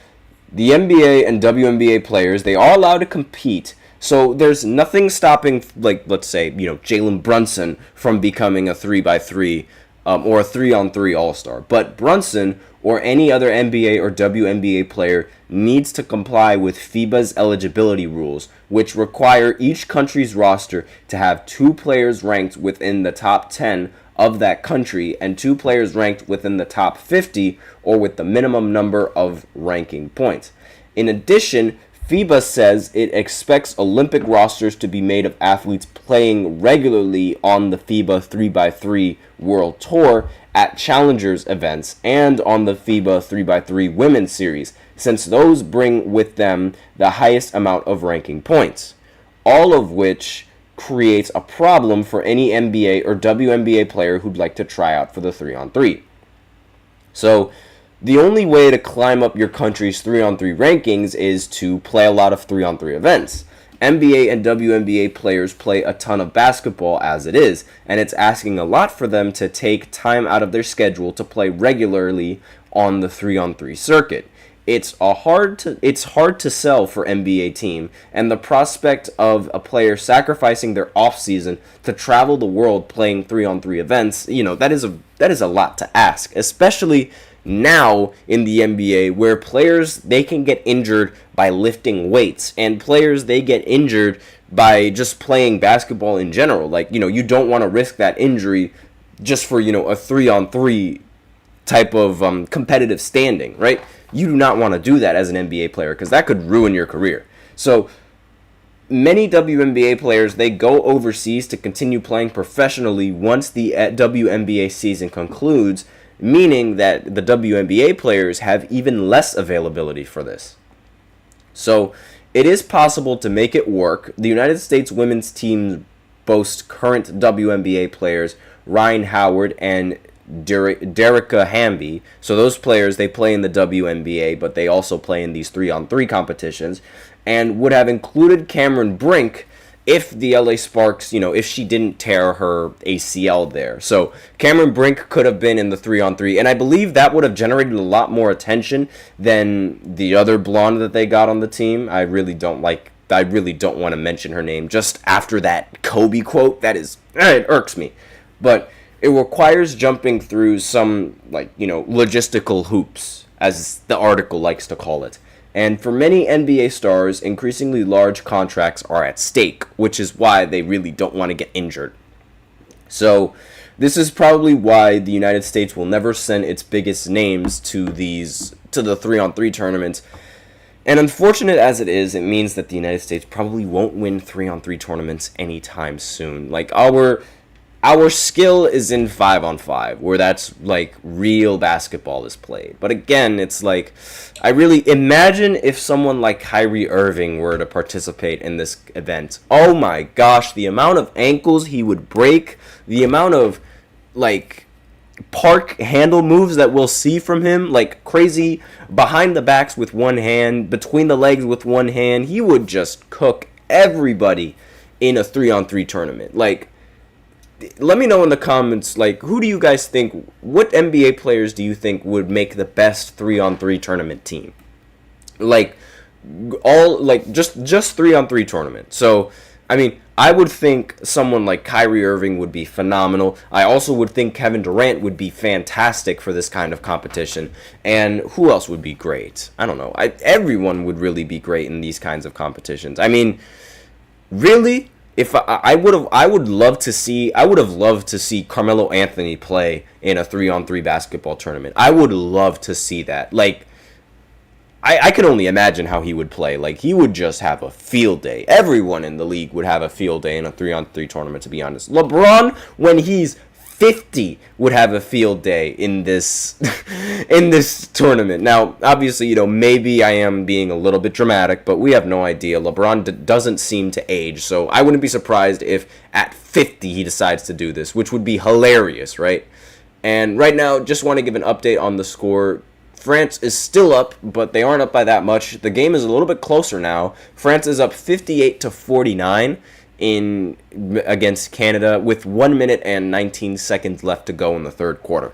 the NBA and WNBA players, they are allowed to compete. So there's nothing stopping, like, let's say, Jalen Brunson from becoming a 3x3 or a 3-on-3 all-star. But Brunson or any other NBA or WNBA player needs to comply with FIBA's eligibility rules, which require each country's roster to have 2 players ranked within the top 10 of that country and 2 players ranked within the top 50 or with the minimum number of ranking points. In addition, FIBA says it expects Olympic rosters to be made of athletes playing regularly on the FIBA 3x3 World Tour at Challengers events and on the FIBA 3x3 Women's Series, since those bring with them the highest amount of ranking points, all of which creates a problem for any NBA or WNBA player who'd like to try out for the 3-on-3. So, the only way to climb up your country's 3-on-3 rankings is to play a lot of 3-on-3 events. NBA and WNBA players play a ton of basketball as it is, and it's asking a lot for them to take time out of their schedule to play regularly on the 3-on-3 circuit. It's hard to sell for NBA team, and the prospect of a player sacrificing their offseason to travel the world playing 3-on-3 events, that is a lot to ask, especially now in the NBA, where players, they can get injured by lifting weights, and players, they get injured by just playing basketball in general. Like, you don't want to risk that injury just for, a 3-on-3 type of competitive standing, right? You do not want to do that as an NBA player because that could ruin your career. So many WNBA players, they go overseas to continue playing professionally once the WNBA season concludes, meaning that the WNBA players have even less availability for this. So it is possible to make it work. The United States women's team boasts current WNBA players Ryan Howard and Derica Hamby. So those players, they play in the WNBA, but they also play in these 3-on-3 competitions, and would have included Cameron Brink if the LA Sparks, if she didn't tear her ACL there. So Cameron Brink could have been in the 3-on-3, and I believe that would have generated a lot more attention than the other blonde that they got on the team. I really don't want to mention her name just after that Kobe quote. It irks me. But it requires jumping through some, logistical hoops, as the article likes to call it. And for many NBA stars, increasingly large contracts are at stake, which is why they really don't want to get injured. So this is probably why the United States will never send its biggest names to the 3-on-3 tournaments. And unfortunate as it is, it means that the United States probably won't win 3-on-3 tournaments anytime soon. Our skill is in 5-on-5, where that's real basketball is played. But again, it's I really imagine if someone like Kyrie Irving were to participate in this event. Oh my gosh, the amount of ankles he would break, the amount of park handle moves that we'll see from him, crazy behind the backs with one hand, between the legs with one hand. He would just cook everybody in a 3-on-3 tournament. Let me know in the comments, who do you guys think, what NBA players do you think would make the best 3-on-3 tournament team? Just 3-on-3 tournament. So, I would think someone like Kyrie Irving would be phenomenal. I also would think Kevin Durant would be fantastic for this kind of competition. And who else would be great? I don't know. Everyone would really be great in these kinds of competitions. Really? If I would have loved to see Carmelo Anthony play in a 3-on-3 basketball tournament. I would love to see that. I can only imagine how he would play. He would just have a field day. Everyone in the league would have a field day in a 3-on-3 tournament, to be honest. LeBron, when he's 50, would have a field day in this tournament. Now, obviously, maybe I am being a little bit dramatic, but we have no idea. LeBron doesn't seem to age, so I wouldn't be surprised if at 50 he decides to do this, which would be hilarious, right? And right now, just want to give an update on the score. France is still up, but they aren't up by that much. The game is a little bit closer now. France is up 58-49 against Canada with 1 minute and 19 seconds left to go in the third quarter.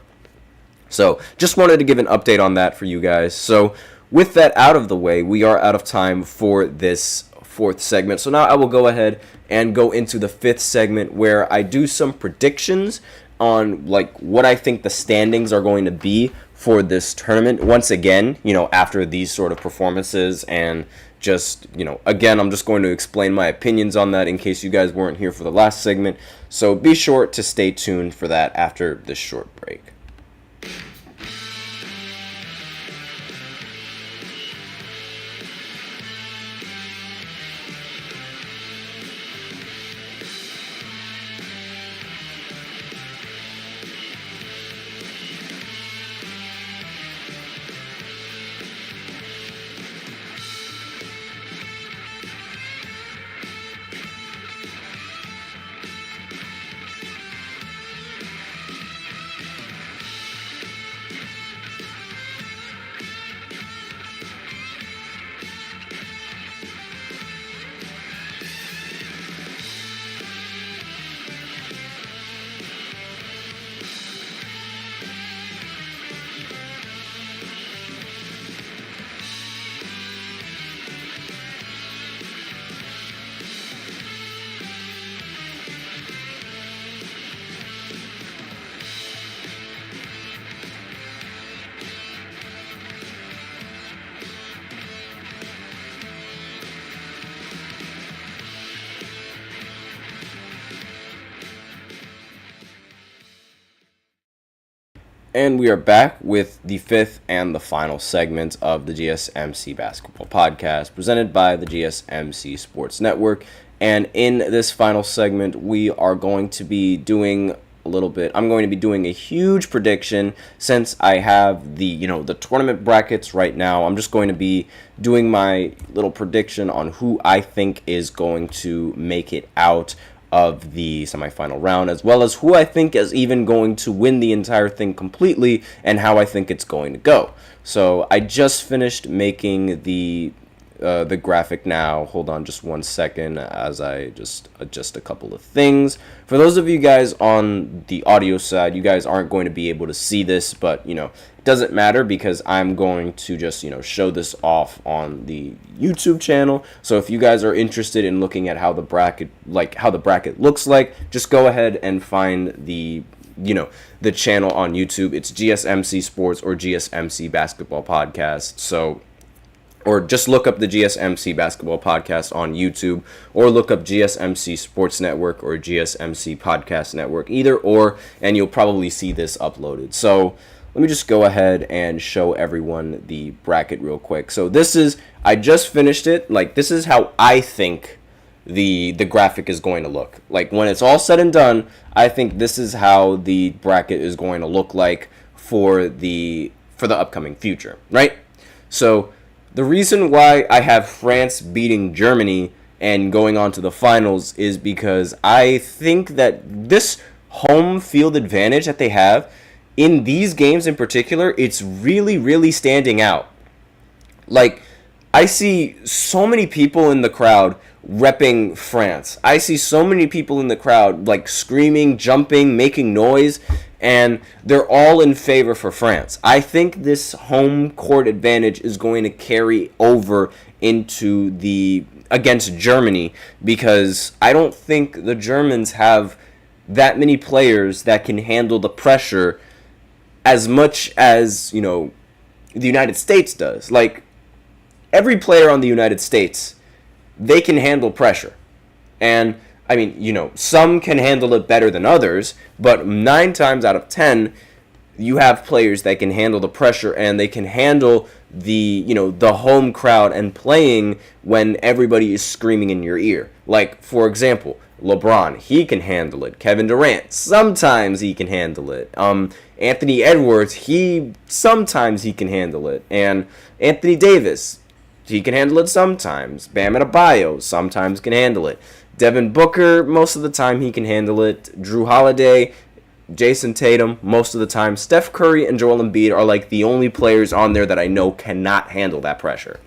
So just wanted to give an update on that for you guys. So with that out of the way, we are out of time for this fourth segment. So now I will go ahead and go into the fifth segment, where I do some predictions on what I think the standings are going to be for this tournament. Once again, after these sort of performances, and just, again, I'm just going to explain my opinions on that in case you guys weren't here for the last segment. So be sure to stay tuned for that after this short break. And we are back with the fifth and the final segment of the GSMC Basketball Podcast, presented by the GSMC Sports Network. And in this final segment, we are going to be doing I'm going to be doing a huge prediction since I have the tournament brackets right now. I'm just going to be doing my little prediction on who I think is going to make it out of the semifinal round, as well as who I think is even going to win the entire thing completely and how I think it's going to go. So I just finished making the graphic now. Hold on just 1 second as I just adjust a couple of things. For those of you guys on the audio side, you guys aren't going to be able to see this, but it doesn't matter because I'm going to just show this off on the YouTube channel. So if you guys are interested in looking at how the bracket looks like, just go ahead and find the channel on YouTube. It's GSMC Sports or GSMC Basketball Podcast. Or just look up the GSMC Basketball Podcast on YouTube, or look up GSMC Sports Network or GSMC Podcast Network, either or, and you'll probably see this uploaded. So let me just go ahead and show everyone the bracket real quick. So I just finished it. This is how I think the graphic is going to look. When it's all said and done, I think this is how the bracket is going to look like for the upcoming future, right? So the reason why I have France beating Germany and going on to the finals is because I think that this home field advantage that they have in these games in particular, it's really, really standing out. I see so many people in the crowd repping France. I see so many people in the crowd screaming, jumping, making noise, and they're all in favor for France. I think this home court advantage is going to carry over into against Germany, because I don't think the Germans have that many players that can handle the pressure as much as the United States does. Every player on the United States, they can handle pressure. And some can handle it better than others, but 9 times out of 10, you have players that can handle the pressure, and they can handle the home crowd and playing when everybody is screaming in your ear. For example, LeBron, he can handle it. Kevin Durant, sometimes he can handle it. Anthony Edwards, sometimes he can handle it. And Anthony Davis, he can handle it sometimes. Bam Adebayo sometimes can handle it. Devin Booker, most of the time he can handle it. Drew Holiday, Jason Tatum, most of the time. Steph Curry and Joel Embiid are the only players on there that I know cannot handle that pressure.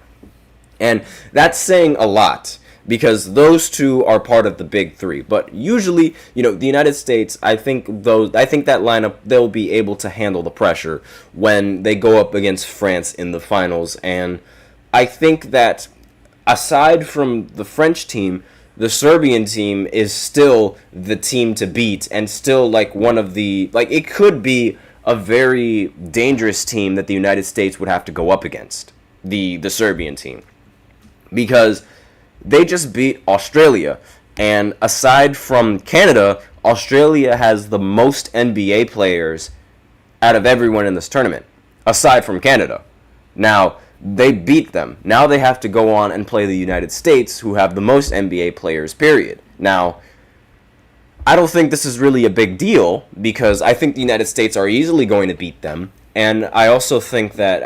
And that's saying a lot, because those two are part of the big three. But usually, the United States, I think that lineup, they'll be able to handle the pressure when they go up against France in the finals. And I think that aside from the French team, the Serbian team is still the team to beat, and still one of the it could be a very dangerous team that the United States would have to go up against, the Serbian team, because they just beat Australia, and aside from Canada, Australia has the most NBA players out of everyone in this tournament, aside from Canada. Now, they beat them. Now they have to go on and play the United States, who have the most NBA players, period. Now, I don't think this is really a big deal, because I think the United States are easily going to beat them. And I also think that,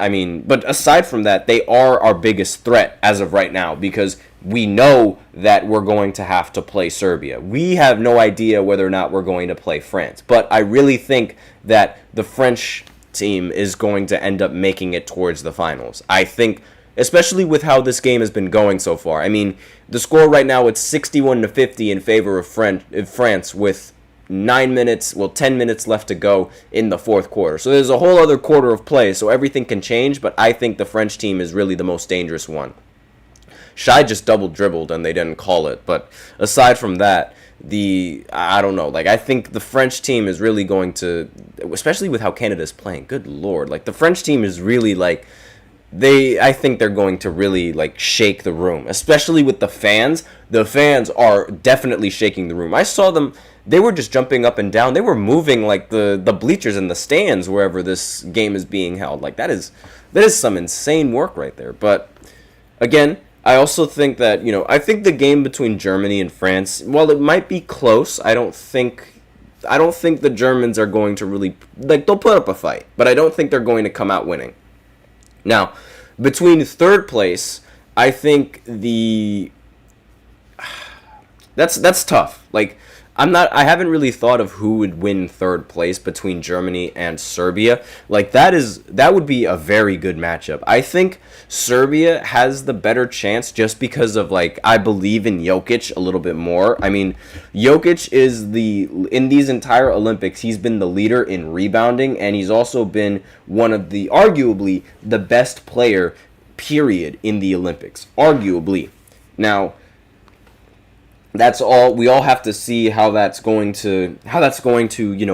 but aside from that, they are our biggest threat as of right now, because we know that we're going to have to play Serbia. We have no idea whether or not we're going to play France. But I really think that the French team is going to end up making it towards the finals. I think, especially with how this game has been going so far. The score right now, it's 61-50 in favor of France, with 10 minutes left to go in the fourth quarter. So there's a whole other quarter of play, so everything can change, but I think the French team is really the most dangerous one. Shai just double dribbled and they didn't call it, but aside from that, I don't know, I think the French team is really going to, especially with how Canada's playing, good lord, the French team is really, I think they're going to really, shake the room, especially with the fans. The fans are definitely shaking the room. I saw them they were just jumping up and down. They were moving like the bleachers and the stands wherever this game is being held. Like that is some insane work right there. But again, I also think that, I think the game between Germany and France, while it might be close, I don't think the Germans are going to really, like, they'll put up a fight, but I don't think they're going to come out winning. Now, between third place, I think that's tough. Like, I haven't really thought of who would win third place between Germany and Serbia. Like, that would be a very good matchup. I think Serbia has the better chance just because of, like, I believe in Jokic a little bit more. I mean, Jokic is in these entire Olympics, he's been the leader in rebounding, and he's also been one of arguably the best player, period, in the Olympics. Arguably. Now, that's all. We all have to see how that's going to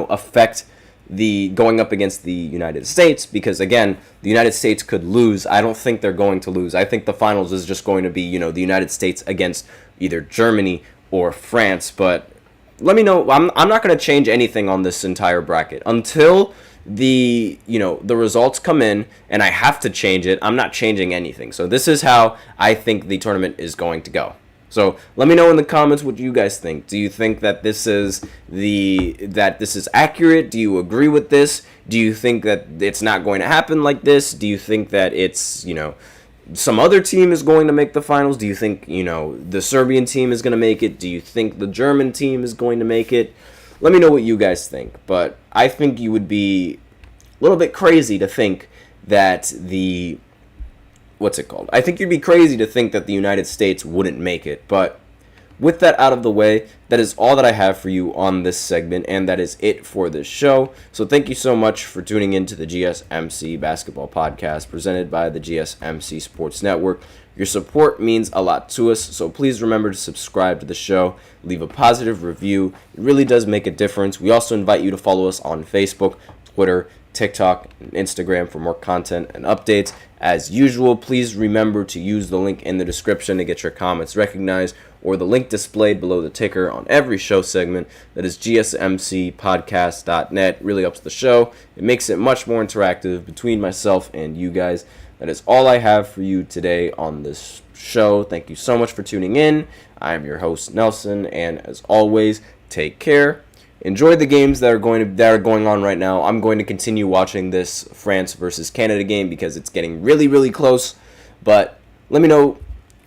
affect the going up against the United States, because again, the United States could lose. I don't think they're going to lose. I think the finals is just going to be, the United States against either Germany or France. But let me know. I'm not going to change anything on this entire bracket until the results come in and I have to change it. I'm not changing anything. So this is how I think the tournament is going to go. So let me know in the comments what you guys think. Do you think that this is accurate? Do you agree with this? Do you think that it's not going to happen like this? Do you think that it's, some other team is going to make the finals? Do you think, the Serbian team is going to make it? Do you think the German team is going to make it? Let me know what you guys think. But I think you would be a little bit crazy to think that I think you'd be crazy to think that the United States wouldn't make it. But with that out of the way, that is all that I have for you on this segment, and that is it for this show. So thank you so much for tuning in to the GSMC Basketball Podcast presented by the GSMC Sports Network. Your support means a lot to us, so please remember to subscribe to the show, leave a positive review. It really does make a difference. We also invite you to follow us on Facebook, Twitter, TikTok, and Instagram for more content and updates. As usual, please remember to use the link in the description to get your comments recognized, or the link displayed below the ticker on every show segment. That is gsmcpodcast.net. Really helps the show. It makes it much more interactive between myself and you guys. That is all I have for you today on this show. Thank you so much for tuning in. I am your host, Nelson, and as always, take care. Enjoy the games that are going on right now. I'm going to continue watching this France versus Canada game because it's getting really, really close. But let me know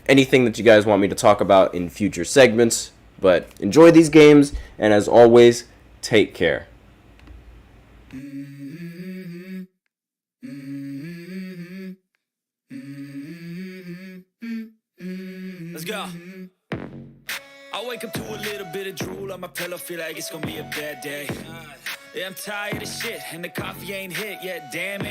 anything that you guys want me to talk about in future segments. But enjoy these games, and as always, take care. Let's go. I wake up to a little bit of drool on my pillow, feel like it's gonna be a bad day. Yeah, I'm tired of shit, and the coffee ain't hit yet, damn it.